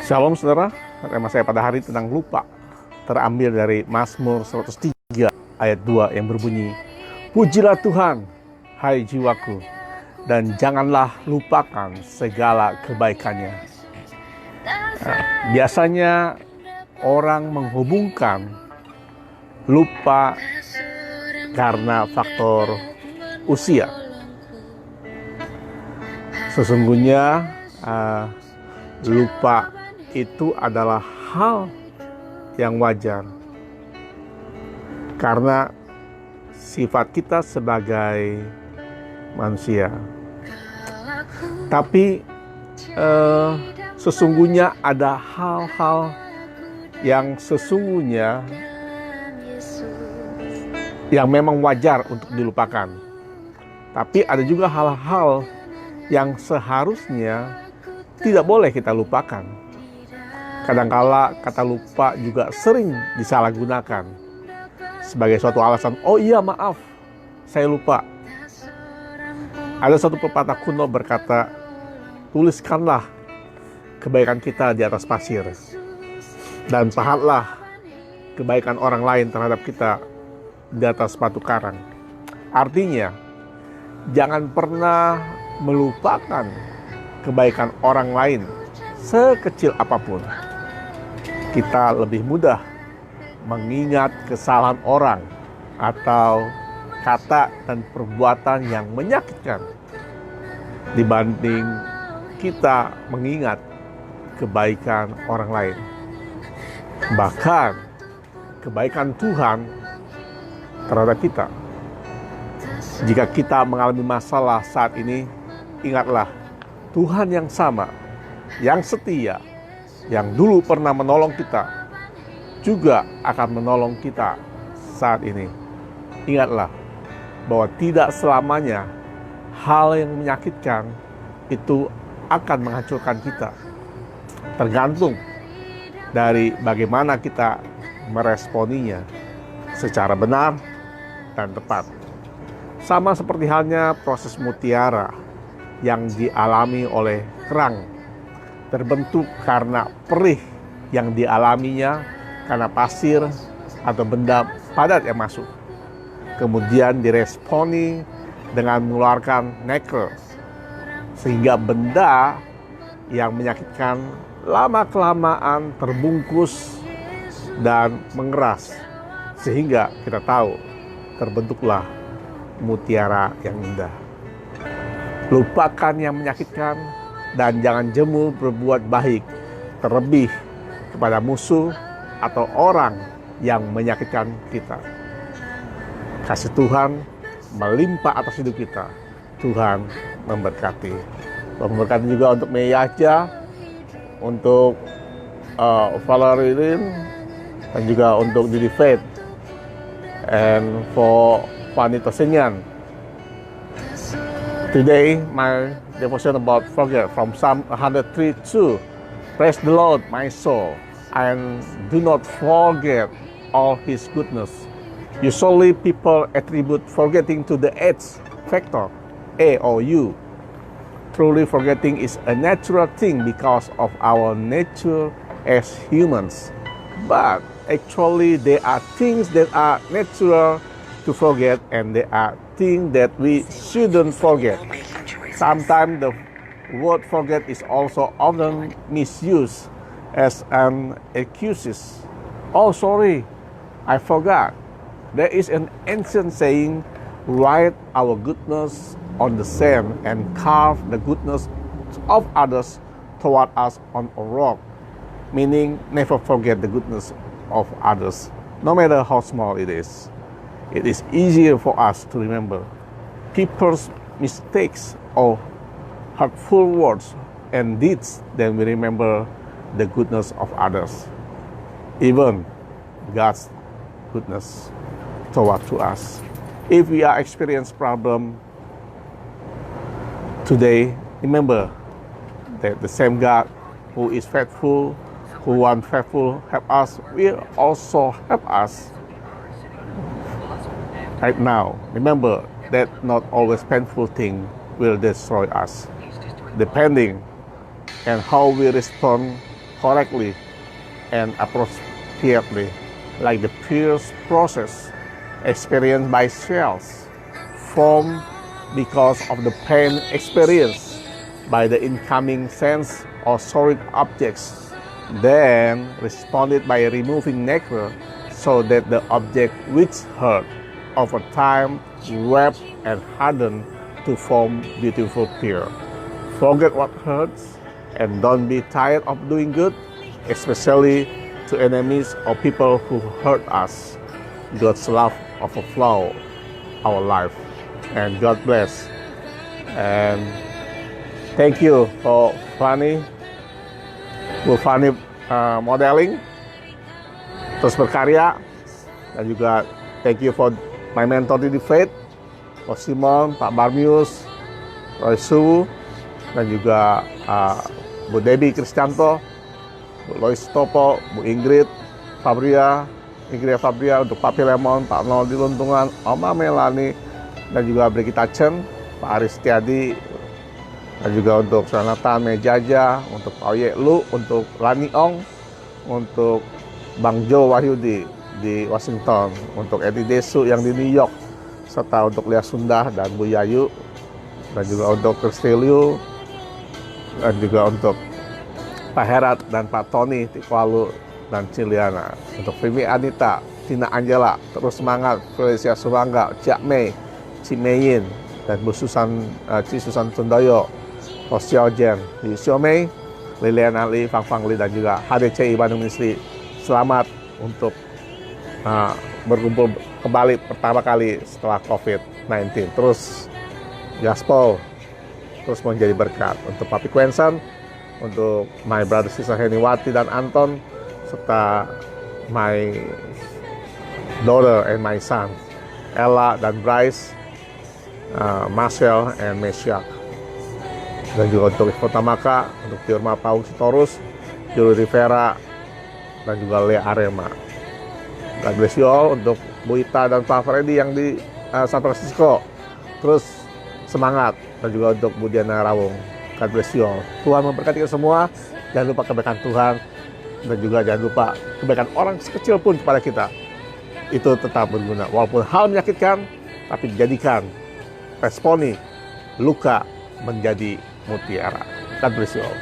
Shalom saudara, tema saya pada hari tentang lupa terambil dari Mazmur 103 ayat 2 yang berbunyi, pujilah Tuhan, hai jiwaku, dan janganlah lupakan segala kebaikannya. Biasanya orang menghubungkan lupa karena faktor usia. Sesungguhnya lupa itu adalah hal yang wajar karena sifat kita sebagai manusia. Tapi sesungguhnya ada hal-hal yang sesungguhnya yang memang wajar untuk dilupakan. Tapi ada juga hal-hal yang seharusnya tidak boleh kita lupakan. Kadangkala kata lupa juga sering disalahgunakan sebagai suatu alasan, oh iya maaf, saya lupa. Ada satu pepatah kuno berkata, tuliskanlah kebaikan kita di atas pasir, dan pahatlah kebaikan orang lain terhadap kita di atas batu karang. Artinya, jangan pernah melupakan kebaikan orang lain sekecil apapun. Kita lebih mudah mengingat kesalahan orang atau kata dan perbuatan yang menyakitkan dibanding kita mengingat kebaikan orang lain. Bahkan kebaikan Tuhan terhadap kita. Jika kita mengalami masalah saat ini, ingatlah Tuhan yang sama, yang setia, yang dulu pernah menolong kita, juga akan menolong kita saat ini. Ingatlah bahwa tidak selamanya hal yang menyakitkan itu akan menghancurkan kita. Tergantung dari bagaimana kita meresponinya secara benar dan tepat. Sama seperti halnya proses mutiara yang dialami oleh kerang, terbentuk karena perih yang dialaminya karena pasir atau benda padat yang masuk. Kemudian diresponi dengan mengeluarkan nacre, sehingga benda yang menyakitkan lama-kelamaan terbungkus dan mengeras, sehingga kita tahu terbentuklah mutiara yang indah. Lupakan yang menyakitkan dan jangan jemu berbuat baik, terlebih kepada musuh atau orang yang menyakitkan kita. Kasih Tuhan melimpah atas hidup kita. Tuhan memberkati. Memberkati juga untuk Meyaja, untuk Valerie, dan juga untuk Judy Faith, and for Vanita Senyan. Today, my devotion about forget from Psalm 103:2. Praise the Lord, my soul, and do not forget all His goodness. Usually, people attribute forgetting to the H factor, A or U. Truly, forgetting is a natural thing because of our nature as humans. But actually, there are things that are natural to forget, and there are things that we shouldn't forget. Sometimes the word forget is also often misused as an excuse. Oh, sorry, I forgot. There is an ancient saying, write our goodness on the sand and carve the goodness of others toward us on a rock. Meaning, never forget the goodness of others, no matter how small it is. It is easier for us to remember people's mistakes or hurtful words and deeds than we remember the goodness of others, even God's goodness toward to us. If we are experiencing problem today, remember that the same God who is faithful, who once faithful help us, will also help us right now. Remember that not always painful thing will destroy us. Depending on how we respond, correctly and appropriately, like the pierce process experienced by cells formed because of the pain experienced by the incoming sense or solid objects, then responded by removing nacre so that the object which hurt over time wrapped and hardened to form beautiful pearl. Forget what hurts and don't be tired of doing good, especially to enemies or people who hurt us. God's love overflow our life, and God bless. And thank you for Fanny, Bu Fanny modeling, terus berkarya, dan juga thank you for my mentor di Faith, Pak Simon, Pak Barmius, Roy Su, dan juga Bu Debbie Kristianto, Bu Lois Topo, Bu Ingrid Fabria, untuk Pak Pilemon, Pak Nol di Luntungan, Oma Melani, dan juga Brigita Chen, Pak Aris Setiadi, dan juga untuk Sonatan Mejaja, untuk Pak Oye Lu, untuk Lani Ong, untuk Bang Jo Wahyudi di Washington, untuk Edi Desu yang di New York, serta untuk Lia Sundah dan Bu Yayu, dan juga untuk Kristelio, dan juga untuk Pak Herat dan Pak Tony di Kuala dan Ciliana, untuk Vimi Anita, Tina Angela, terus semangat, Felicia Surangga, Cik Mei, Cimeyin, dan Bu Susan, Ci Susan Sundoyo, Xiao Jen, Li Xiaomei, Lilian Ali, Fang Fang Li, dan juga HDCI Bandung Ministry. Selamat untuk berkumpul kembali pertama kali setelah COVID-19. Terus gaspol, terus menjadi berkat untuk Papi Quenson, untuk my brother sister Heniwati dan Anton, serta my daughter and my son Ella dan Bryce, Marcel and Mesyak, dan juga untuk Ivo Tamaka, untuk Tiurma Paung Sitorus, Juli Rivera, dan juga Lea Arema. God bless you all. Untuk Bu Ita dan Pak Freddy yang di San Francisco, terus semangat. Dan juga untuk Bu Diana Rawung, God bless you all. Tuhan memberkati kita semua. Jangan lupa kebaikan Tuhan, dan juga jangan lupa kebaikan orang sekecil pun kepada kita itu tetap berguna, walaupun hal menyakitkan, tapi dijadikan responi luka menjadi mutiara. God bless you all.